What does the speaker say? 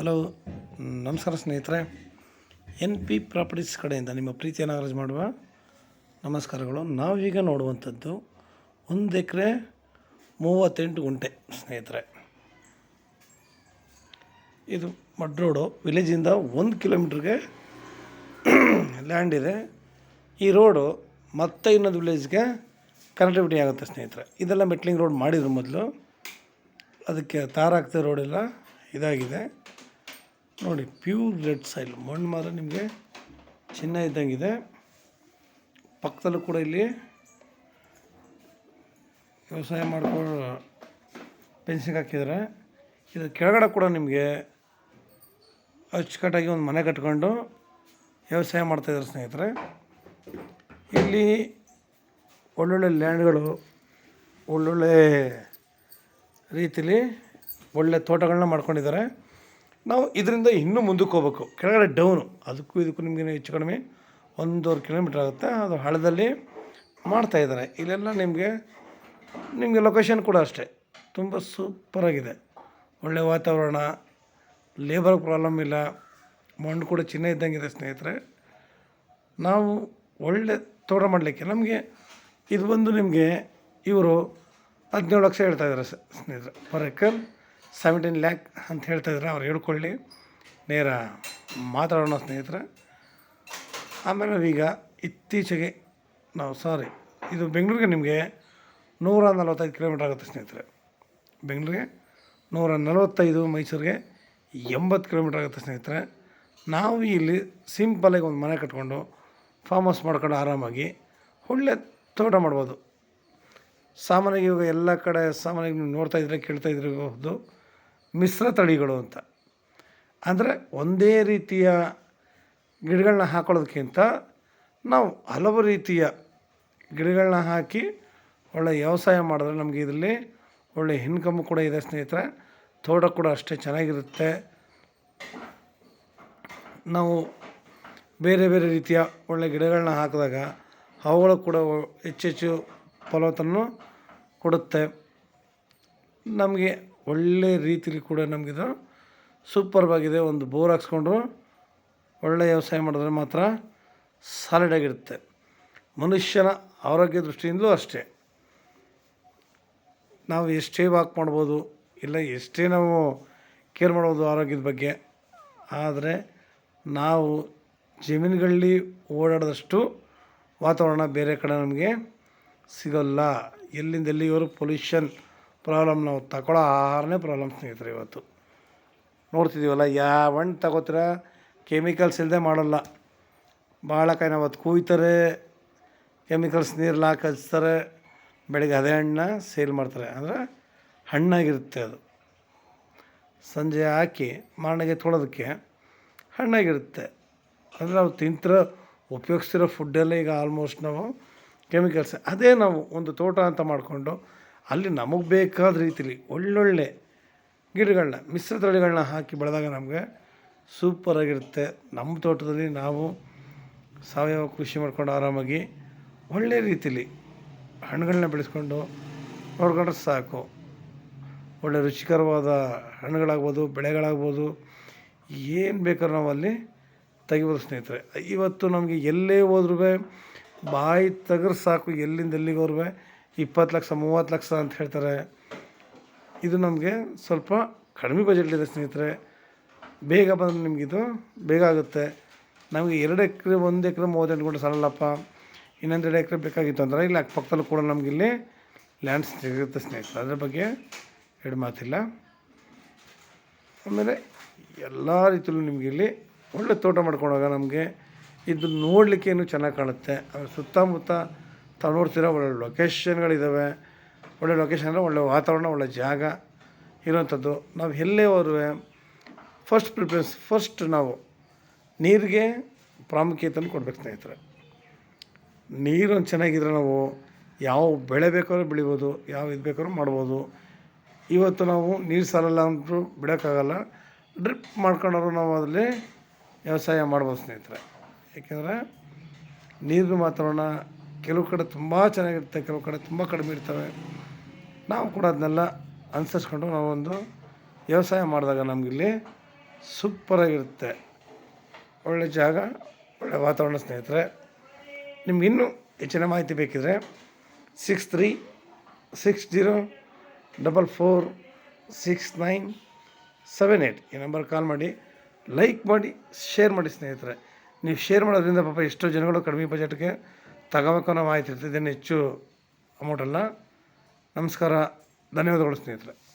Hello, ನಮಸ್ಕಾರ ಸ್ನೇಹಿತರೆ. N P properties ಕಡೆಯಿಂದ ನಿಮ್ಮ ಪ್ರೀತಿಯ ನಾಗರಾಜ್ ಮಾಡುವ ನಮಸ್ಕಾರಗಳು. ನಾವೀಗ ನೋಡುವಂಥದ್ದು 1 ಎಕರೆ 38 ಗುಂಟೆ ಸ್ನೇಹಿತರೆ. ಇದು ಮಡ್ ರೋಡು, ವಿಲೇಜಿಂದ 1 ಕಿಲೋಮೀಟ್ರಿಗೆ ಲ್ಯಾಂಡ್ ಇದೆ. ಈ ರೋಡು ಮತ್ತೆ ಇನ್ನೊಂದು ವಿಲೇಜ್ಗೆ ಕನೆಕ್ಟಿವಿಟಿ ಆಗುತ್ತೆ ಸ್ನೇಹಿತರೆ. ಇದೆಲ್ಲ ಮೆಟ್ಲಿಂಗ್ ರೋಡ್ ಮಾಡಿದ್ರು ಮೊದಲು, ಅದಕ್ಕೆ ತಾರಾಗ್ತಾ ರೋಡೆಲ್ಲ ಇದಾಗಿದೆ ನೋಡಿ. ಪ್ಯೂರ್ ರೆಡ್ ಸಾಯಿಲ್, ಮಣ್ಣು ಮಾತ್ರ ನಿಮಗೆ ಚಿನ್ನ ಇದ್ದಂಗಿದೆ. ಪಕ್ಕದಲ್ಲೂ ಕೂಡ ಇಲ್ಲಿ ವ್ಯವಸಾಯ ಮಾಡ್ಕೊಂಡು ಫೆನ್ಸಿಂಗ್ ಹಾಕಿದ್ದಾರೆ. ಇದು ಕೆಳಗಡೆ ಕೂಡ ನಿಮಗೆ ಅಚ್ಚುಕಟ್ಟಾಗಿ ಒಂದು ಮನೆ ಕಟ್ಕೊಂಡು ವ್ಯವಸಾಯ ಮಾಡ್ತಾಯಿದ್ದಾರೆ ಸ್ನೇಹಿತರೆ. ಇಲ್ಲಿ ಒಳ್ಳೊಳ್ಳೆ ಲ್ಯಾಂಡ್ಗಳು, ಒಳ್ಳೊಳ್ಳೆ ರೀತಿಲಿ ಒಳ್ಳೆ ತೋಟಗಳನ್ನ ಮಾಡ್ಕೊಂಡಿದ್ದಾರೆ. ನಾವು ಇದರಿಂದ ಇನ್ನೂ ಮುಂದಕ್ಕೆ ಹೋಗ್ಬೇಕು. ಕೆಳಗಡೆ ಡೌನು, ಅದಕ್ಕೂ ಇದಕ್ಕೂ ನಿಮಗೆ ಹೆಚ್ಚು ಕಡಿಮೆ 1.5 ಕಿಲೋಮೀಟ್ರ್ ಆಗುತ್ತೆ. ಅದು ಹಳ್ಳದಲ್ಲಿ ಮಾಡ್ತಾಯಿದ್ದಾರೆ. ಇಲ್ಲೆಲ್ಲ ನಿಮಗೆ ಲೊಕೇಶನ್ ಕೂಡ ಅಷ್ಟೇ ತುಂಬ ಸೂಪರಾಗಿದೆ. ಒಳ್ಳೆಯ ವಾತಾವರಣ, ಲೇಬರ್ ಪ್ರಾಬ್ಲಮ್ ಇಲ್ಲ, ಮಣ್ಣು ಕೂಡ ಚಿನ್ನ ಇದ್ದಂಗಿದೆ ಸ್ನೇಹಿತರೆ. ನಾವು ಒಳ್ಳೆ ತೋಟ ಮಾಡಲಿಕ್ಕೆ ನಮಗೆ ಇದು ಬಂದು ನಿಮಗೆ ಇವರು 17 ಲಕ್ಷ ಹೇಳ್ತಾಯಿದ್ದಾರೆ ಸ್ನೇಹಿತರೆ. ಪರ್ ಎಕರ್ 17 ಲ್ಯಾಕ್ ಅಂತ ಹೇಳ್ತಾಯಿದ್ದಾರೆ. ಅವ್ರು ಹೇಳ್ಕೊಳ್ಳಿ, ನೇರ ಮಾತಾಡೋಣ ಸ್ನೇಹಿತರೆ. ಆಮೇಲೆ ನಾವೀಗ ಇತ್ತೀಚೆಗೆ ಇದು ಬೆಂಗಳೂರಿಗೆ ನಿಮಗೆ 145 ಕಿಲೋಮೀಟ್ರ್ ಆಗುತ್ತೆ ಸ್ನೇಹಿತರೆ. ಬೆಂಗಳೂರಿಗೆ 145, ಮೈಸೂರಿಗೆ 80 ಕಿಲೋಮೀಟ್ರ್ ಆಗುತ್ತೆ ಸ್ನೇಹಿತರೆ. ನಾವು ಇಲ್ಲಿ ಸಿಂಪಲಾಗಿ ಒಂದು ಮನೆ ಕಟ್ಕೊಂಡು ಫಾರ್ಮ್ ಹೌಸ್ ಮಾಡ್ಕೊಂಡು ಆರಾಮಾಗಿ ಒಳ್ಳೆ ತೋಟ ಮಾಡ್ಬೋದು. ಸಾಮಾನ್ಯವಾಗಿ ಇವಾಗ ಎಲ್ಲ ಕಡೆ ಸಾಮಾನ್ಯವಾಗಿ ನೀವು ನೋಡ್ತಾಯಿದ್ರೆ ಕೇಳ್ತಾಯಿದ್ರಬಹುದು ಮಿಶ್ರ ತಳಿಗಳು ಅಂತ. ಅಂದರೆ ಒಂದೇ ರೀತಿಯ ಗಿಡಗಳನ್ನ ಹಾಕೊಳ್ಳೋದಕ್ಕಿಂತ ನಾವು ಹಲವು ರೀತಿಯ ಗಿಡಗಳನ್ನ ಹಾಕಿ ಒಳ್ಳೆ ವ್ಯವಸಾಯ ಮಾಡಿದ್ರೆ ನಮಗೆ ಇದರಲ್ಲಿ ಒಳ್ಳೆ ಇನ್ಕಮ್ ಕೂಡ ಇದೆ ಸ್ನೇಹಿತರೆ. ತೋಟ ಕೂಡ ಅಷ್ಟೇ ಚೆನ್ನಾಗಿರುತ್ತೆ. ನಾವು ಬೇರೆ ಬೇರೆ ರೀತಿಯ ಒಳ್ಳೆ ಗಿಡಗಳನ್ನ ಹಾಕಿದಾಗ ಅವುಗಳು ಕೂಡ ಹೆಚ್ಚೆಚ್ಚು ಫಲವತ್ತನ್ನು ಕೊಡುತ್ತೆ. ನಮಗೆ ಒಳ್ಳೆ ರೀತಿಲಿ ಕೂಡ ನಮಗಿದು ಸೂಪರ್ವಾಗಿದೆ. ಒಂದು ಬೋರ್ ಹಾಕ್ಸ್ಕೊಂಡು ಒಳ್ಳೆ ವ್ಯವಸಾಯ ಮಾಡಿದ್ರೆ ಮಾತ್ರ ಸಾಲಿಡಾಗಿರುತ್ತೆ. ಮನುಷ್ಯನ ಆರೋಗ್ಯ ದೃಷ್ಟಿಯಿಂದಲೂ ಅಷ್ಟೇ. ನಾವು ಎಷ್ಟೇ ವಾಕ್ ಮಾಡ್ಬೋದು, ಇಲ್ಲ ಎಷ್ಟೇ ನಾವು ಕೇರ್ ಮಾಡ್ಬೋದು ಆರೋಗ್ಯದ ಬಗ್ಗೆ, ಆದರೆ ನಾವು ಜಮೀನುಗಳಲ್ಲಿ ಓಡಾಡಿದಷ್ಟು ವಾತಾವರಣ ಬೇರೆ ಕಡೆ ನಮಗೆ ಸಿಗೋಲ್ಲ. ಎಲ್ಲಿಂದ ಎಲ್ಲಿವರು ಪೊಲ್ಯೂಷನ್ ಪ್ರಾಬ್ಲಮ್, ನಾವು ತಗೊಳ್ಳೋ ಆಹಾರನೇ ಪ್ರಾಬ್ಲಮ್ ಸ್ನೇಹಿತರೆ. ಇವತ್ತು ನೋಡ್ತಿದ್ದೀವಲ್ಲ, ಯಾವ ಹಣ್ಣು ತಗೋತೀರ ಕೆಮಿಕಲ್ಸ್ ಇಲ್ಲದೆ ಮಾಡೋಲ್ಲ. ಬಾಳೆಕಾಯಿನ ಅವತ್ತು ಕುಯ್ತಾರೆ, ಕೆಮಿಕಲ್ಸ್ ನೀರಲ್ಲಿ ಹಾಕಿ ಹಚ್ತಾರೆ, ಬೆಳಗ್ಗೆ ಅದೇ ಹಣ್ಣನ್ನ ಸೇಲ್ ಮಾಡ್ತಾರೆ. ಅಂದರೆ ಹಣ್ಣಾಗಿರುತ್ತೆ ಅದು. ಸಂಜೆ ಹಾಕಿ ಮಾರನೆಗೆ ತೊಳೋದಕ್ಕೆ ಹಣ್ಣಾಗಿರುತ್ತೆ. ಅಂದರೆ ನಾವು ಉಪಯೋಗಿಸ್ತಿರೋ ಫುಡ್ಡೆಲ್ಲ ಈಗ ಆಲ್ಮೋಸ್ಟ್ ನಾವು ಕೆಮಿಕಲ್ಸ್. ಅದೇ ನಾವು ಒಂದು ತೋಟ ಅಂತ ಮಾಡಿಕೊಂಡು ಅಲ್ಲಿ ನಮಗೆ ಬೇಕಾದ ರೀತಿಲಿ ಒಳ್ಳೊಳ್ಳೆ ಗಿಡಗಳನ್ನ, ಮಿಶ್ರ ತಳಿಗಳನ್ನ ಹಾಕಿ ಬೆಳೆದಾಗ ನಮಗೆ ಸೂಪರಾಗಿರುತ್ತೆ. ನಮ್ಮ ತೋಟದಲ್ಲಿ ನಾವು ಸಾವಯವ ಕೃಷಿ ಮಾಡ್ಕೊಂಡು ಆರಾಮಾಗಿ ಒಳ್ಳೆ ರೀತಿಲಿ ಹಣ್ಣುಗಳನ್ನ ಬೆಳೆಸ್ಕೊಂಡು ನೋಡ್ಕೊಂಡ್ರೆ ಸಾಕು. ಒಳ್ಳೆ ರುಚಿಕರವಾದ ಹಣ್ಣುಗಳಾಗ್ಬೋದು, ಬೆಳೆಗಳಾಗ್ಬೋದು, ಏನು ಬೇಕಾದ್ರೂ ನಾವು ಅಲ್ಲಿ ತೆಗಿಬೋದು ಸ್ನೇಹಿತರೆ. ಇವತ್ತು ನಮಗೆ ಎಲ್ಲೇ ಹೋದ್ರೂ ಬಾಯಿ ತೆಗೆದ್ರೆ ಸಾಕು, ಎಲ್ಲಿಂದ ಎಲ್ಲಿಗೆ ಹೋದ್ರೂ 20 ಲಕ್ಷ 30 ಲಕ್ಷ ಅಂತ ಹೇಳ್ತಾರೆ. ಇದು ನಮಗೆ ಸ್ವಲ್ಪ ಕಡಿಮೆ ಬಜೆಟ್ಲಿದೆ ಸ್ನೇಹಿತರೆ. ಬೇಗ ಬಂದು ನಿಮಗಿದು ಬೇಗ ಆಗುತ್ತೆ. ನಮಗೆ 2 ಎಕರೆ 1 ಎಕರೆ 38 ಗುಂಟೆ ಸಾಲಲ್ಲಪ್ಪ, ಇನ್ನೊಂದು 2 ಎಕರೆ ಬೇಕಾಗಿತ್ತು ಅಂದರೆ ಇಲ್ಲಿ ಪಕ್ಕದಲ್ಲೂ ಕೂಡ ನಮಗಿಲ್ಲಿ ಲ್ಯಾಂಡ್ಸ್ ಸಿಗುತ್ತೆ ಸ್ನೇಹಿತರೆ. ಅದ್ರ ಬಗ್ಗೆ ಎರಡು ಮಾತಿಲ್ಲ. ಆಮೇಲೆ ಎಲ್ಲ ರೀತಿಯಲ್ಲೂ ನಿಮಗಿಲ್ಲಿ ಒಳ್ಳೆ ತೋಟ ಮಾಡ್ಕೊಂಡಾಗ ನಮಗೆ ಇದು ನೋಡಲಿಕ್ಕೆ ಇನ್ನೂ ಚೆನ್ನಾಗಿ ಕಾಣುತ್ತೆ. ಆಮೇಲೆ ಸುತ್ತಮುತ್ತ ತಾವು ನೋಡ್ತೀರ ಒಳ್ಳೆ ಲೊಕೇಶನ್ಗಳಿದ್ದಾವೆ. ಒಳ್ಳೆ ಲೊಕೇಶನ್ ಅಂದರೆ ಒಳ್ಳೆ ವಾತಾವರಣ, ಒಳ್ಳೆ ಜಾಗ ಇರೋವಂಥದ್ದು. ನಾವು ಎಲ್ಲೇ ಹೋದ್ರೂ ಫಸ್ಟ್ ನಾವು ನೀರಿಗೆ ಪ್ರಾಮುಖ್ಯತೆಯನ್ನು ಕೊಡ್ಬೇಕು ಸ್ನೇಹಿತರೆ. ನೀರೊಂದು ಚೆನ್ನಾಗಿದ್ರೆ ನಾವು ಯಾವ ಬೆಳೆ ಬೇಕಾದ್ರೂ ಬೆಳಿಬೋದು, ಯಾವ ಇದು ಬೇಕಾದ್ರೂ ಮಾಡ್ಬೋದು. ಇವತ್ತು ನಾವು ನೀರು ಸಾಲಲ್ಲ ಅಂದರೂ ಬಿಡೋಕ್ಕಾಗಲ್ಲ. ಡ್ರಿಪ್ ಮಾಡ್ಕೊಂಡವರು ನಾವು ಅದರಲ್ಲಿ ವ್ಯವಸಾಯ ಮಾಡ್ಬೋದು ಸ್ನೇಹಿತರೆ. ಏಕೆಂದರೆ ನೀರಿನ ವಾತಾವರಣ ಕೆಲವು ಕಡೆ ತುಂಬ ಚೆನ್ನಾಗಿರುತ್ತೆ, ಕೆಲವು ಕಡೆ ತುಂಬ ಕಡಿಮೆ ಇರ್ತವೆ. ನಾವು ಕೂಡ ಅದನ್ನೆಲ್ಲ ಅನುಸರಿಸ್ಕೊಂಡು ನಾವೊಂದು ವ್ಯವಸಾಯ ಮಾಡಿದಾಗ ನಮಗಿಲ್ಲಿ ಸೂಪರಾಗಿರುತ್ತೆ. ಒಳ್ಳೆ ಜಾಗ, ಒಳ್ಳೆ ವಾತಾವರಣ ಸ್ನೇಹಿತರೆ. ನಿಮ್ಗಿನ್ನೂ ಹೆಚ್ಚಿನ ಮಾಹಿತಿ ಬೇಕಿದ್ರೆ 6360446978 ಈ ನಂಬರ್ ಕಾಲ್ ಮಾಡಿ, ಲೈಕ್ ಮಾಡಿ, ಶೇರ್ ಮಾಡಿ ಸ್ನೇಹಿತರೆ. ನೀವು ಶೇರ್ ಮಾಡೋದ್ರಿಂದ ಪಾಪ ಎಷ್ಟೋ ಜನಗಳು ಕಡಿಮೆ ಬಜೆಟ್ಗೆ ತಗೋಬೇಕನ್ನೋ ಮಾಹಿತಿ ಇರ್ತಿದ್ದೇನೆ, ಹೆಚ್ಚು ಅಮೌಂಟಲ್ಲ. ನಮಸ್ಕಾರ, ಧನ್ಯವಾದಗಳು ಸ್ನೇಹಿತರೆ.